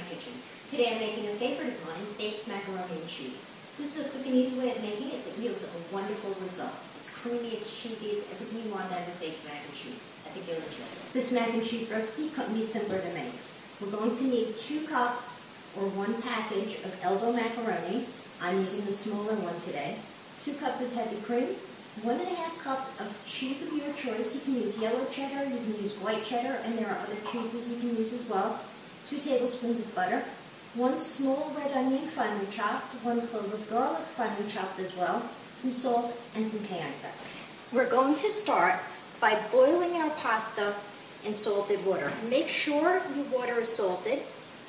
my kitchen. Today I'm making a favorite of mine, baked macaroni and cheese. This is a quick and easy way of making it that yields a wonderful result. It's creamy, it's cheesy, it's everything you want out of baked mac and cheese. I think you'll enjoy it. This mac and cheese recipe couldn't be simpler to make. We're going to need 2 cups or 1 package of elbow macaroni. I'm using the smaller one today. 2 cups of heavy cream. 1.5 cups of cheese of your choice. You can use yellow cheddar, you can use white cheddar, and there are other cheeses you can use as well. 2 tablespoons of butter. 1 small red onion finely chopped. 1 clove of garlic finely chopped as well. Some salt and some cayenne pepper. We're going to start by boiling our pasta in salted water. Make sure your water is salted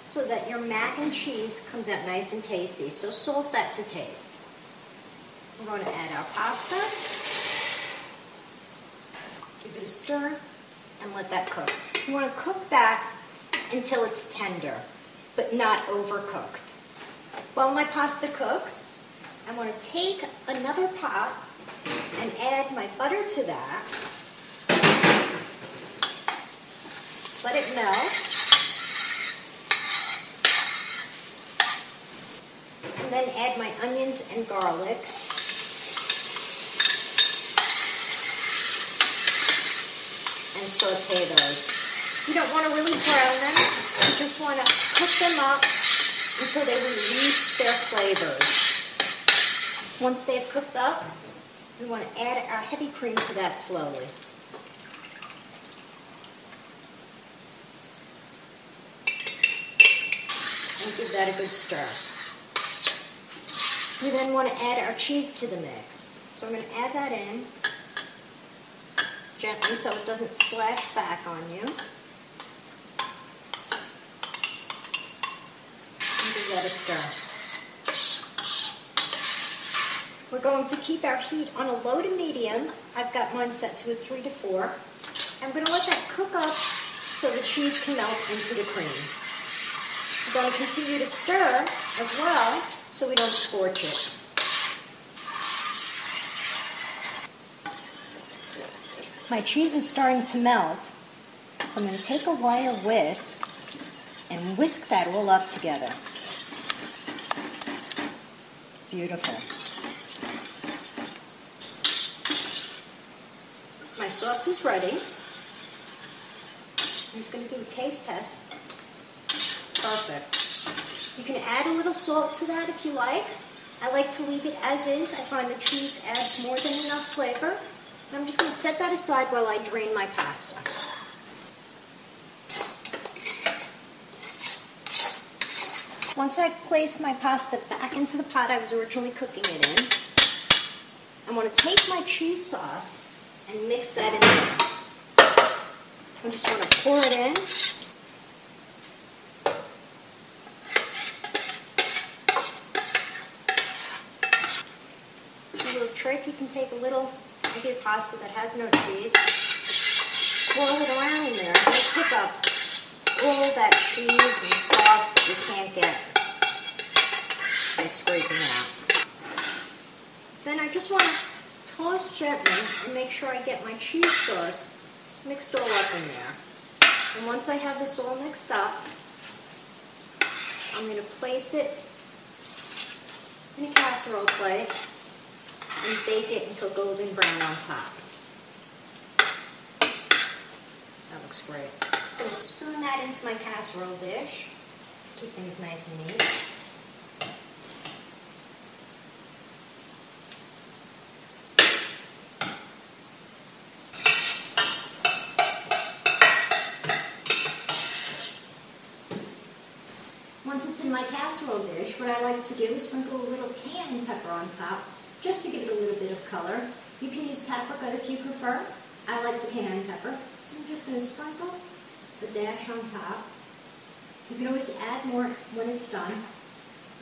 so that your mac and cheese comes out nice and tasty. So salt that to taste. We're going to add our pasta, give it a stir, and let that cook. You want to cook that until it's tender, but not overcooked. While my pasta cooks, I want to take another pot and add my butter to that. Let it melt. And then add my onions and garlic. And saute those. You don't want to really brown them. You just want to cook them up until they release their flavors. Once they have cooked up, we want to add our heavy cream to that slowly. And give that a good stir. We then want to add our cheese to the mix. So I'm going to add that in gently so it doesn't splash back on you. And give that a stir. We're going to keep our heat on a low to medium. I've got mine set to a 3 to 4. I'm going to let that cook up so the cheese can melt into the cream. We're going to continue to stir as well so we don't scorch it. My cheese is starting to melt, so I'm going to take a wire whisk and whisk that all up together. Beautiful. My sauce is ready. I'm just going to do a taste test. Perfect. You can add a little salt to that if you like. I like to leave it as is. I find the cheese adds more than enough flavor. And I'm just going to set that aside while I drain my pasta. Once I've placed my pasta back into the pot I was originally cooking it in, I want to take my cheese sauce and mix that in there. I just want to pour it in. A little trick, you can take a little of your pasta that has no cheese, swirl it around in there, and pick up all that cheese and sauce that you can't get by scraping it out. Then I just want to toss gently and make sure I get my cheese sauce mixed all up in there. And once I have this all mixed up, I'm going to place it in a casserole plate and bake it until golden brown on top. That looks great. I'm going to spoon that into my casserole dish to keep things nice and neat. Once it's in my casserole dish, what I like to do is sprinkle a little cayenne pepper on top, just to give it a little bit of color. You can use paprika if you prefer. I like the cayenne pepper, so I'm just going to sprinkle the dash on top. You can always add more when it's done.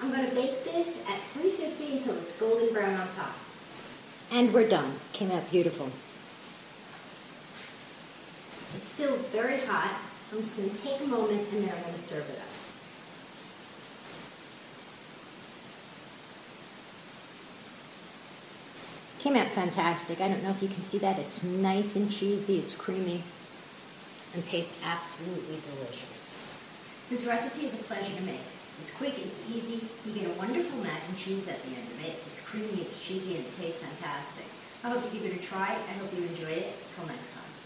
I'm going to bake this at 350 until it's golden brown on top. And we're done. Came out beautiful. It's still very hot. I'm just going to take a moment and then I'm going to serve it up. Came out fantastic. I don't know if you can see that. It's nice and cheesy. It's creamy and tastes absolutely delicious. This recipe is a pleasure to make. It's quick, it's easy, you get a wonderful mac and cheese at the end of it. It's creamy, it's cheesy, and it tastes fantastic. I hope you give it a try. I hope you enjoy it. Until next time.